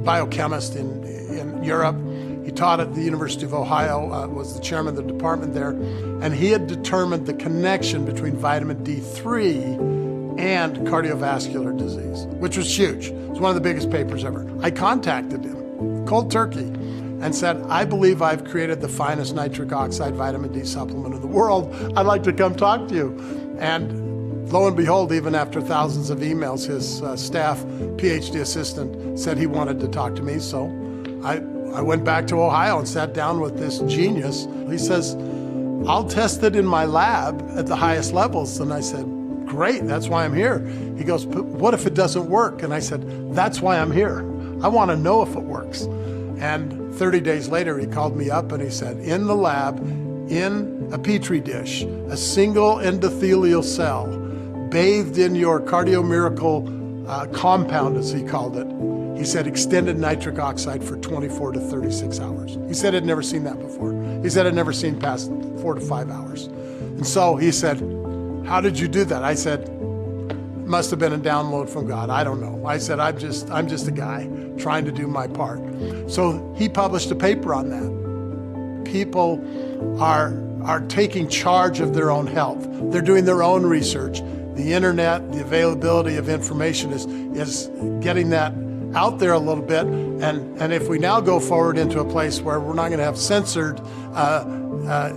biochemist in Europe. He taught at the University of Ohio, was the chairman of the department there, and he had determined the connection between vitamin D3 and cardiovascular disease, which was huge. It was one of the biggest papers ever. I contacted him, cold turkey, and said, I believe I've created the finest nitric oxide vitamin D supplement in the world. I'd like to come talk to you. And lo and behold, even after thousands of emails, his staff PhD assistant said he wanted to talk to me. So I went back to Ohio and sat down with this genius. He says, I'll test it in my lab at the highest levels. And I said, great, that's why I'm here. He goes, but what if it doesn't work? And I said, that's why I'm here. I want to know if it works. And 30 days later, he called me up and he said, in the lab, in a Petri dish, a single endothelial cell, bathed in your Cardio Miracle compound, as he called it, he said extended nitric oxide for 24 to 36 hours. He said he'd never seen that before. He said he'd never seen past 4 to 5 hours. And so he said, how did you do that? I said, must have been a download from God. I don't know. I said, I'm just a guy trying to do my part. So he published a paper on that. People are taking charge of their own health. They're doing their own research. The internet, the availability of information is getting that out there a little bit. And if we now go forward into a place where we're not going to have censored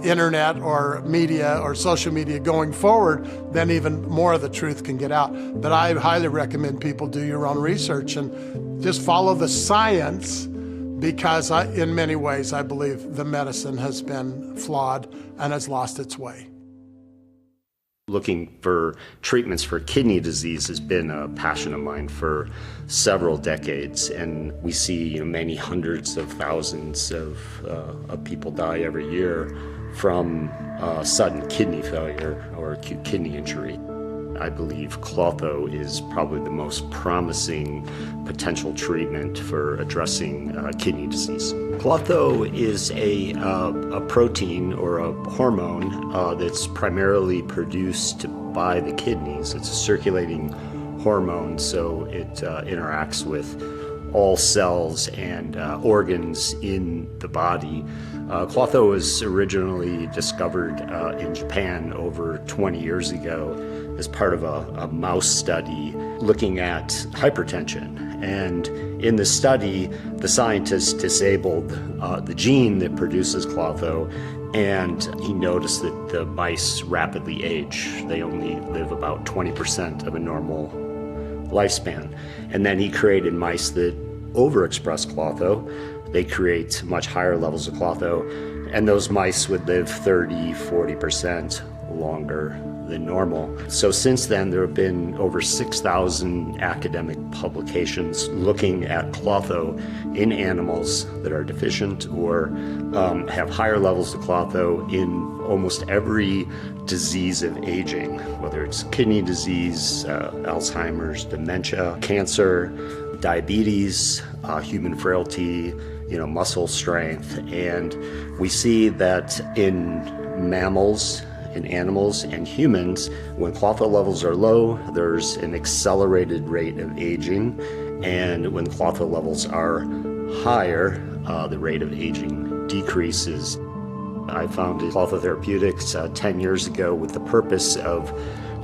internet or media or social media going forward, then even more of the truth can get out. But I highly recommend people do your own research and just follow the science, because in many ways I believe the medicine has been flawed and has lost its way. Looking for treatments for kidney disease has been a passion of mine for several decades, and we see many hundreds of thousands of people die every year from sudden kidney failure or acute kidney injury. I believe Klotho is probably the most promising potential treatment for addressing kidney disease. Klotho is a protein or a hormone that's primarily produced by the kidneys. It's a circulating hormone, so it interacts with all cells and organs in the body. Klotho was originally discovered in Japan over 20 years ago as part of a mouse study looking at hypertension. And in the study, the scientists disabled the gene that produces Klotho, and he noticed that the mice rapidly age. They only live about 20% of a normal lifespan. And then he created mice that overexpress Klotho. They create much higher levels of Klotho, and those mice would live 30, 40% longer than normal. So since then, there have been over 6,000 academic publications looking at Klotho in animals that are deficient or have higher levels of Klotho in almost every disease of aging, whether it's kidney disease, Alzheimer's, dementia, cancer, diabetes, human frailty, muscle strength. And we see that in mammals, in animals and humans, when Klotho levels are low, there's an accelerated rate of aging. And when Klotho levels are higher, the rate of aging decreases. I founded Klotho Therapeutics 10 years ago with the purpose of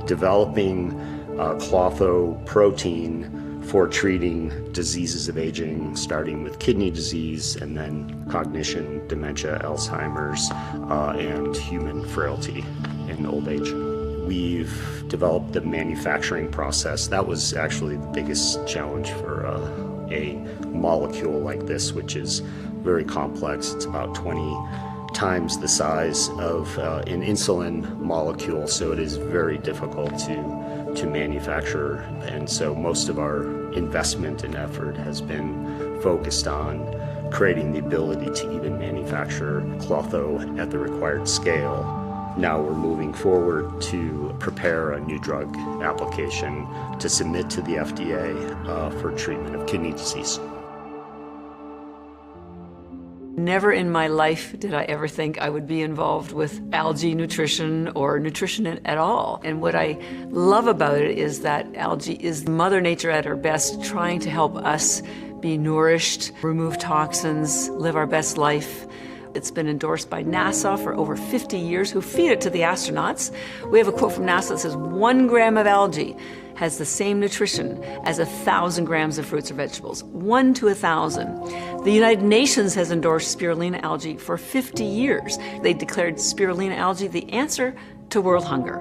developing Klotho protein for treating diseases of aging, starting with kidney disease and then cognition, dementia, Alzheimer's, and human frailty in old age. We've developed the manufacturing process. That was actually the biggest challenge for a molecule like this, which is very complex. It's about 20 times the size of an insulin molecule, so it is very difficult to manufacture. And so most of our investment and effort has been focused on creating the ability to even manufacture Clotho at the required scale. Now we're moving forward to prepare a new drug application to submit to the FDA for treatment of kidney disease. Never in my life did I ever think I would be involved with algae nutrition or nutrition at all. And what I love about it is that algae is Mother Nature at her best, trying to help us be nourished, remove toxins, live our best life. It's been endorsed by NASA for over 50 years, who feed it to the astronauts. We have a quote from NASA that says 1 gram of algae has the same nutrition as 1,000 grams of fruits or vegetables, 1 to 1,000. The United Nations has endorsed spirulina algae for 50 years. They declared spirulina algae the answer to world hunger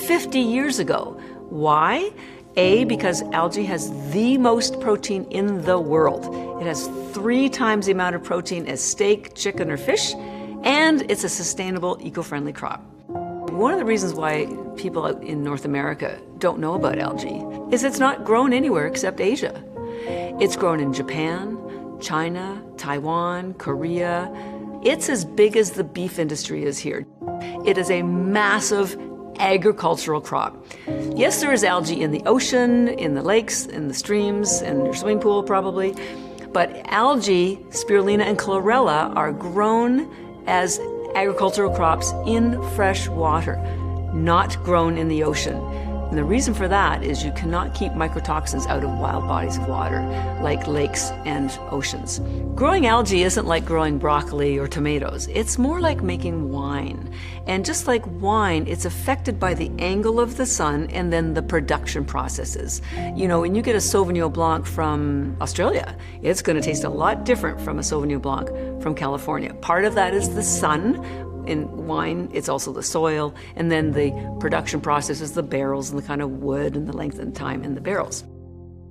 50 years ago. Why? A, because algae has the most protein in the world. It has 3 times the amount of protein as steak, chicken, or fish, and it's a sustainable, eco-friendly crop. One of the reasons why people out in North America don't know about algae is it's not grown anywhere except Asia. It's grown in Japan, China, Taiwan, Korea. It's as big as the beef industry is here. It is a massive agricultural crop. Yes, there is algae in the ocean, in the lakes, in the streams, in your swimming pool probably, but algae, spirulina, and chlorella are grown as agricultural crops in fresh water, not grown in the ocean. And the reason for that is you cannot keep mycotoxins out of wild bodies of water, like lakes and oceans. Growing algae isn't like growing broccoli or tomatoes. It's more like making wine. And just like wine, it's affected by the angle of the sun and then the production processes. You know, when you get a Sauvignon Blanc from Australia, it's going to taste a lot different from a Sauvignon Blanc from California. Part of that is the sun. In wine, it's also the soil, and then the production process is the barrels and the kind of wood and the length and time in the barrels.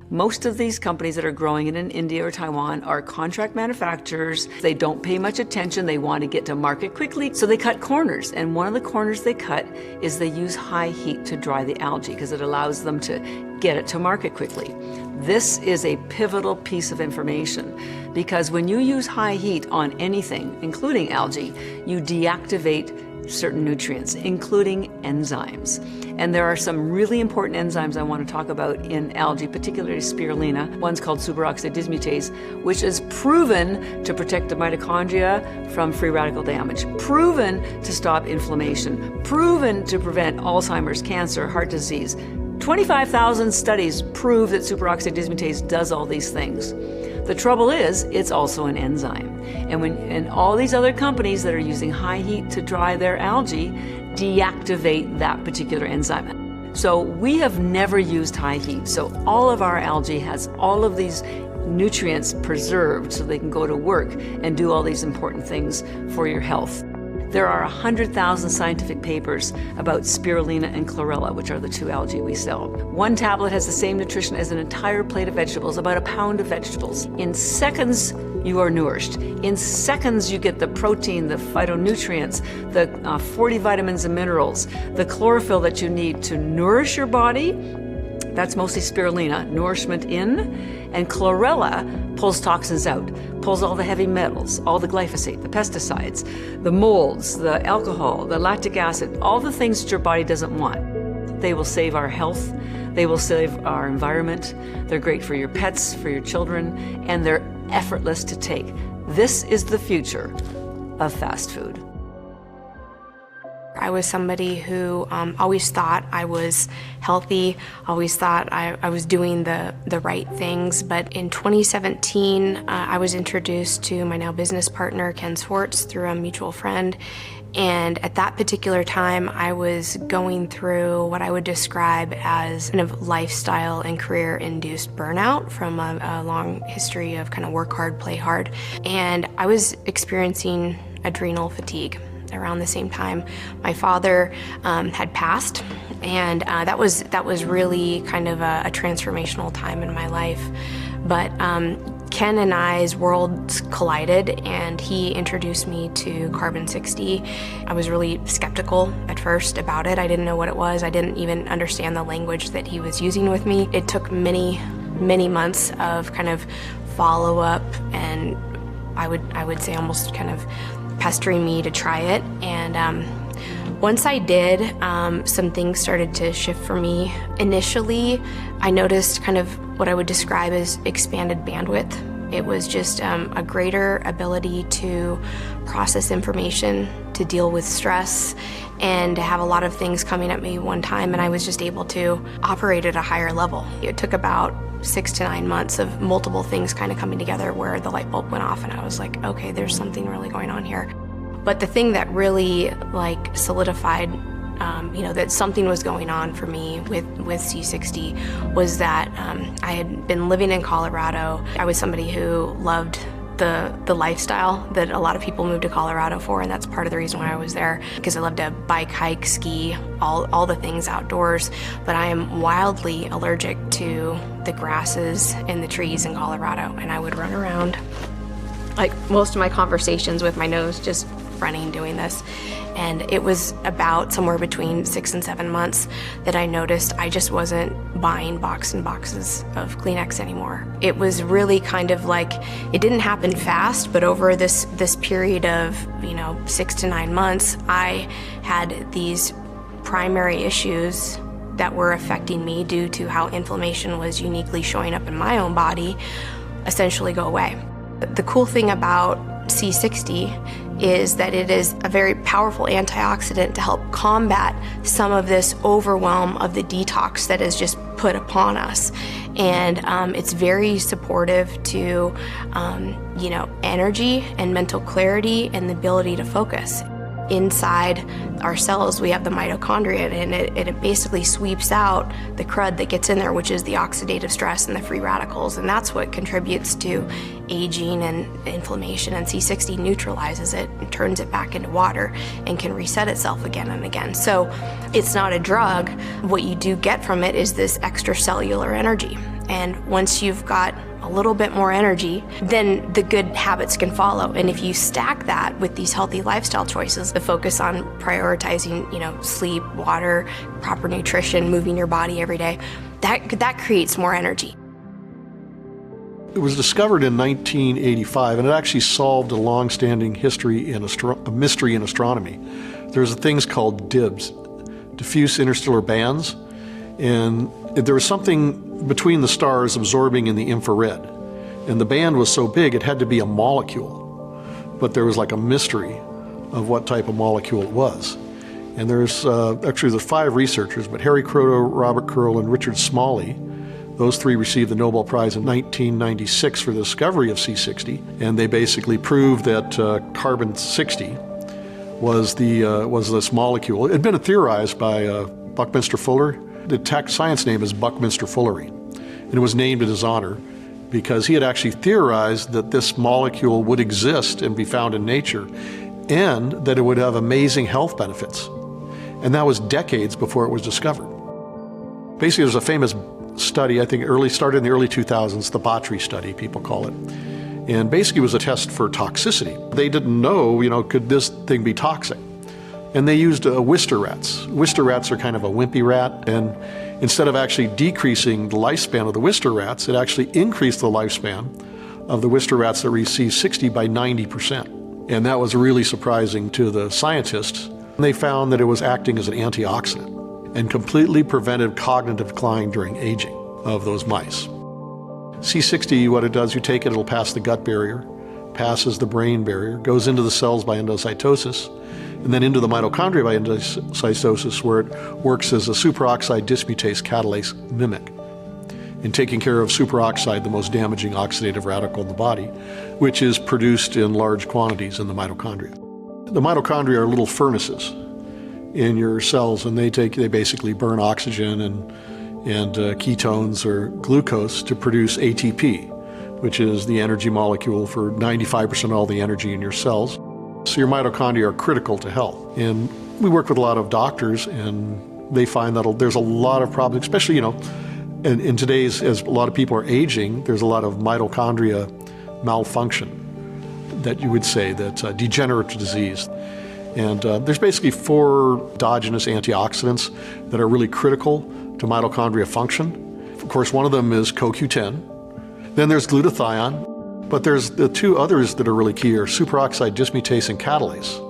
Most of these companies that are growing it in India or Taiwan are contract manufacturers. They don't pay much attention. They want to get to market quickly, so they cut corners. And one of the corners they cut is they use high heat to dry the algae because it allows them to get it to market quickly. This is a pivotal piece of information because when you use high heat on anything, including algae, you deactivate certain nutrients, including enzymes. And there are some really important enzymes I want to talk about in algae, particularly spirulina. One's called superoxide dismutase, which is proven to protect the mitochondria from free radical damage, proven to stop inflammation, proven to prevent Alzheimer's, cancer, heart disease. 25,000 studies prove that superoxide dismutase does all these things. The trouble is, it's also an enzyme. And all these other companies that are using high heat to dry their algae deactivate that particular enzyme. So we have never used high heat. So all of our algae has all of these nutrients preserved so they can go to work and do all these important things for your health. There are 100,000 scientific papers about spirulina and chlorella, which are the 2 algae we sell. 1 tablet has the same nutrition as an entire plate of vegetables, about a pound of vegetables. In seconds, you are nourished. In seconds, you get the protein, the phytonutrients, the 40 vitamins and minerals, the chlorophyll that you need to nourish your body. That's mostly spirulina, nourishment in, and chlorella pulls toxins out, pulls all the heavy metals, all the glyphosate, the pesticides, the molds, the alcohol, the lactic acid, all the things that your body doesn't want. They will save our health, they will save our environment, they're great for your pets, for your children, and they're effortless to take. This is the future of fast food. I was somebody who always thought I was healthy, always thought I was doing the right things. But in 2017, I was introduced to my now business partner, Ken Swartz, through a mutual friend. And at that particular time, I was going through what I would describe as kind of lifestyle and career-induced burnout from a long history of kind of work hard, play hard. And I was experiencing adrenal fatigue. Around the same time, my father had passed, and that was really kind of a transformational time in my life. But Ken and I's worlds collided, and he introduced me to carbon-60. I was really skeptical at first about it. I didn't know what it was. I didn't even understand the language that he was using with me. It took many months of kind of follow-up, and I would say almost kind of pestering me to try it. And once I did, some things started to shift for me. Initially, I noticed kind of what I would describe as expanded bandwidth. It was just a greater ability to process information, to deal with stress, and to have a lot of things coming at me one time, and I was just able to operate at a higher level. It took about 6 to 9 months of multiple things kind of coming together where the light bulb went off, and I was like, okay, there's something really going on here. But the thing that really like solidified, that something was going on for me with C60 was that I had been living in Colorado. I was somebody who loved the lifestyle that a lot of people move to Colorado for, and that's part of the reason why I was there, because I love to bike, hike, ski, all the things outdoors. But I am wildly allergic to the grasses and the trees in Colorado, and I would run around like most of my conversations with my nose just running, doing this. And it was about somewhere between 6 and 7 months that I noticed I just wasn't buying boxes and boxes of Kleenex anymore. It was really kind of like, it didn't happen fast, but over this period of 6 to 9 months, I had these primary issues that were affecting me due to how inflammation was uniquely showing up in my own body essentially go away. The cool thing about C60 is that it is a very powerful antioxidant to help combat some of this overwhelm of the detox that is just put upon us. And it's very supportive to, energy and mental clarity and the ability to focus. Inside our cells, we have the mitochondria, and it basically sweeps out the crud that gets in there, which is the oxidative stress and the free radicals, and that's what contributes to aging and inflammation. And C60 neutralizes it and turns it back into water and can reset itself again and again. So it's not a drug. What you do get from it is this extracellular energy. And once you've got a little bit more energy, then the good habits can follow. And if you stack that with these healthy lifestyle choices, the focus on prioritizing, sleep, water, proper nutrition, moving your body every day, that creates more energy. It was discovered in 1985, and it actually solved a long-standing mystery in astronomy. There's things called DIBs, diffuse interstellar bands, and there was something between the stars absorbing in the infrared. And the band was so big it had to be a molecule. But there was like a mystery of what type of molecule it was. And there's actually 5 researchers, but Harry Kroto, Robert Curl, and Richard Smalley. Those 3 received the Nobel Prize in 1996 for the discovery of C60. And they basically proved that carbon-60 was this molecule. It had been theorized by Buckminster Fuller. The science name is Buckminster fullerene, and it was named in his honor because he had actually theorized that this molecule would exist and be found in nature, and that it would have amazing health benefits. And that was decades before it was discovered. Basically, there's a famous study, I think started in the early 2000s, the Botry study, people call it. And basically it was a test for toxicity. They didn't know, could this thing be toxic? And they used Wistar rats. Wistar rats are kind of a wimpy rat, and instead of actually decreasing the lifespan of the Wistar rats, it actually increased the lifespan of the Wistar rats that received 60 by 90%. And that was really surprising to the scientists. And they found that it was acting as an antioxidant and completely prevented cognitive decline during aging of those mice. C60, what it does, you take it, it'll pass the gut barrier, passes the brain barrier, goes into the cells by endocytosis, and then into the mitochondria by endocytosis, where it works as a superoxide dismutase catalase mimic in taking care of superoxide, the most damaging oxidative radical in the body, which is produced in large quantities in the mitochondria. The mitochondria are little furnaces in your cells, and they basically burn oxygen and ketones or glucose to produce ATP, which is the energy molecule for 95% of all the energy in your cells. So your mitochondria are critical to health. And we work with a lot of doctors, and they find that there's a lot of problems, especially, And in today's, as a lot of people are aging, there's a lot of mitochondria malfunction that you would say that's a degenerative disease. And there's basically 4 endogenous antioxidants that are really critical to mitochondria function. Of course, one of them is CoQ10. Then there's glutathione, but there's the 2 others that are really key are superoxide dismutase and catalase.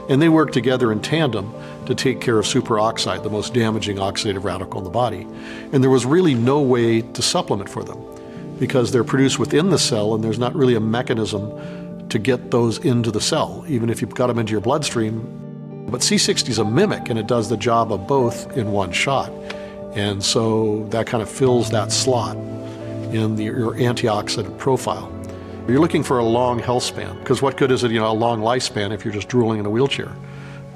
And they work together in tandem to take care of superoxide, the most damaging oxidative radical in the body. And there was really no way to supplement for them because they're produced within the cell and there's not really a mechanism to get those into the cell, even if you've got them into your bloodstream. But C60 is a mimic and it does the job of both in one shot. And so that kind of fills that slot in your antioxidant profile. You're looking for a long health span, because what good is it, a long lifespan if you're just drooling in a wheelchair?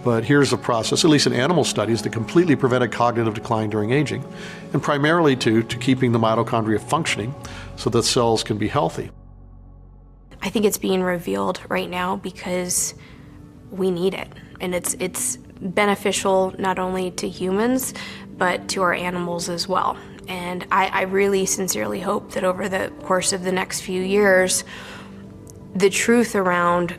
But here's a process, at least in animal studies, that completely prevented cognitive decline during aging, and primarily to keeping the mitochondria functioning so that cells can be healthy. I think it's being revealed right now because we need it, and it's beneficial not only to humans, but to our animals as well. And I really sincerely hope that over the course of the next few years, the truth around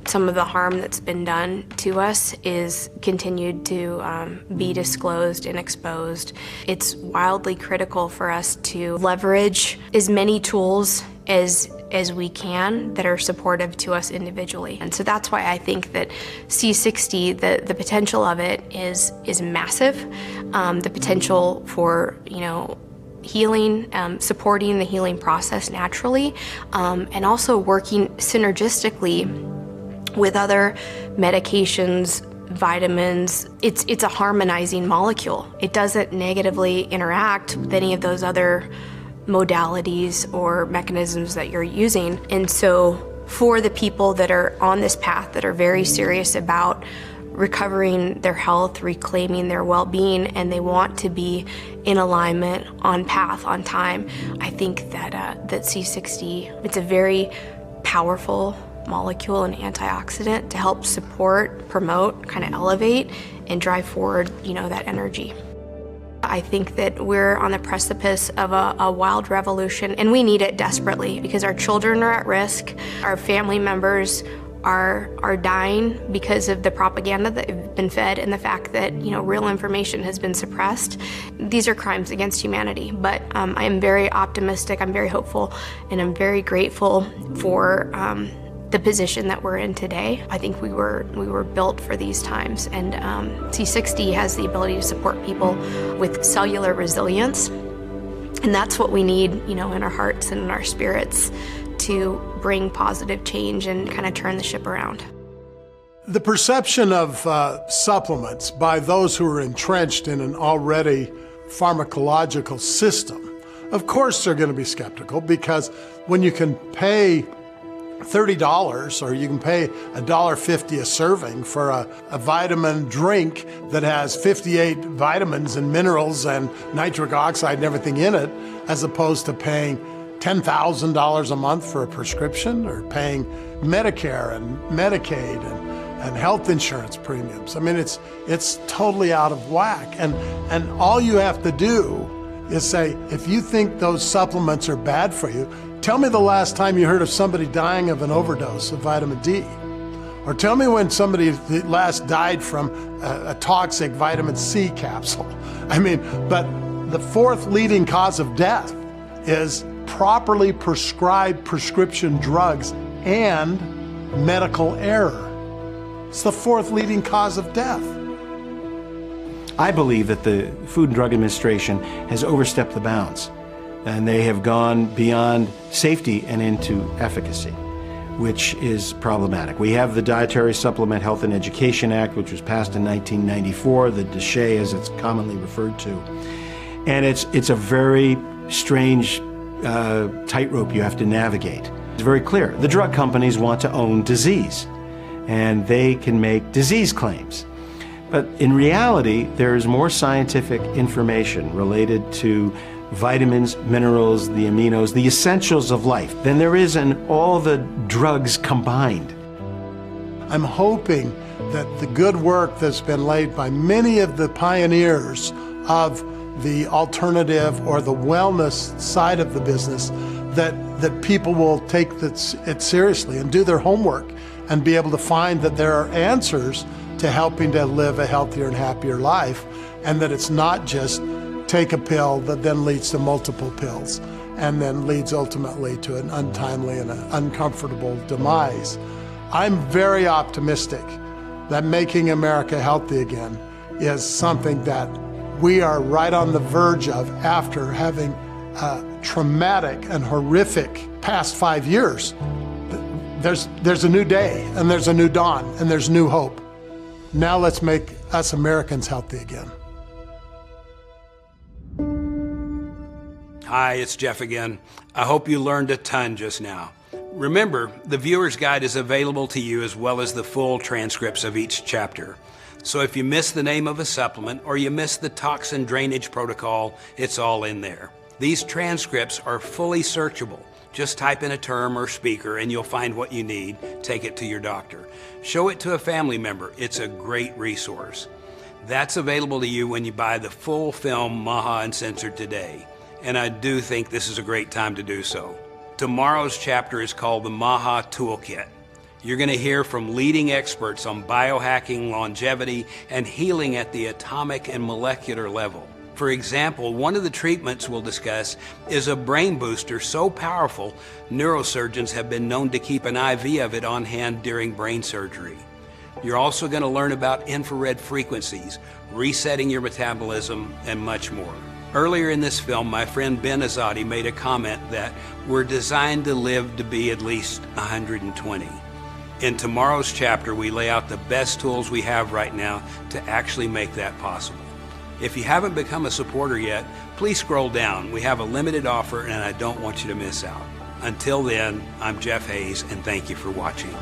some of the harm that's been done to us is continued to be disclosed and exposed. It's wildly critical for us to leverage as many tools as we can that are supportive to us individually. And so that's why I think that C60, the potential of it is massive. The potential for, healing, supporting the healing process naturally, and also working synergistically with other medications, vitamins. It's a harmonizing molecule. It doesn't negatively interact with any of those other modalities or mechanisms that you're using. And so for the people that are on this path, that are very serious about recovering their health, reclaiming their well-being, and they want to be in alignment, on path, on time, I think that that C60, it's a very powerful molecule and antioxidant to help support, promote, kind of elevate, and drive forward, that energy. I think that we're on the precipice of a wild revolution, and we need it desperately because our children are at risk, our family members are dying because of the propaganda that have been fed and the fact that, real information has been suppressed. These are crimes against humanity, but I am very optimistic, I'm very hopeful, and I'm very grateful for the position that we're in today. I think we were built for these times, and C60 has the ability to support people with cellular resilience, and that's what we need, in our hearts and in our spirits to bring positive change and kind of turn the ship around. The perception of supplements by those who are entrenched in an already pharmacological system, of course they're going to be skeptical, because when you can pay $30 or you can pay $1.50 a serving for a vitamin drink that has 58 vitamins and minerals and nitric oxide and everything in it, as opposed to paying $10,000 a month for a prescription or paying Medicare and Medicaid and health insurance premiums. I mean, it's totally out of whack. And all you have to do is say, if you think those supplements are bad for you, tell me the last time you heard of somebody dying of an overdose of vitamin D. Or tell me when somebody last died from a toxic vitamin C capsule. I mean, but the 4th leading cause of death is properly prescribed prescription drugs and medical error. It's the 4th leading cause of death. I believe that the Food and Drug Administration has overstepped the bounds, and they have gone beyond safety and into efficacy, which is problematic. We have the Dietary Supplement Health and Education Act, which was passed in 1994, the DSHEA as it's commonly referred to. And it's a very strange tightrope you have to navigate. It's very clear. The drug companies want to own disease, and they can make disease claims. But in reality, there is more scientific information related to vitamins, minerals, the aminos, the essentials of life than there is in all the drugs combined. I'm hoping that the good work that's been laid by many of the pioneers of the alternative or the wellness side of the business, that people will take it seriously and do their homework and be able to find that there are answers to helping to live a healthier and happier life, and that it's not just take a pill that then leads to multiple pills and then leads ultimately to an untimely and an uncomfortable demise. I'm very optimistic that making America healthy again is something that we are right on the verge of after having a traumatic and horrific past 5 years. There's a new day, and there's a new dawn, and there's new hope. Now let's make us Americans healthy again. Hi, it's Jeff again. I hope you learned a ton just now. Remember, the viewer's guide is available to you as well as the full transcripts of each chapter. So if you miss the name of a supplement or you miss the toxin drainage protocol, it's all in there. These transcripts are fully searchable. Just type in a term or speaker and you'll find what you need. Take it to your doctor. Show it to a family member. It's a great resource. That's available to you when you buy the full film MAHA Uncensored today. And I do think this is a great time to do so. Tomorrow's chapter is called the MAHA Toolkit. You're going to hear from leading experts on biohacking, longevity, and healing at the atomic and molecular level. For example, one of the treatments we'll discuss is a brain booster so powerful, neurosurgeons have been known to keep an IV of it on hand during brain surgery. You're also going to learn about infrared frequencies, resetting your metabolism, and much more. Earlier in this film, my friend Ben Azadi made a comment that we're designed to live to be at least 120. In tomorrow's chapter, we lay out the best tools we have right now to actually make that possible. If you haven't become a supporter yet, please scroll down. We have a limited offer and I don't want you to miss out. Until then, I'm Jeff Hayes and thank you for watching.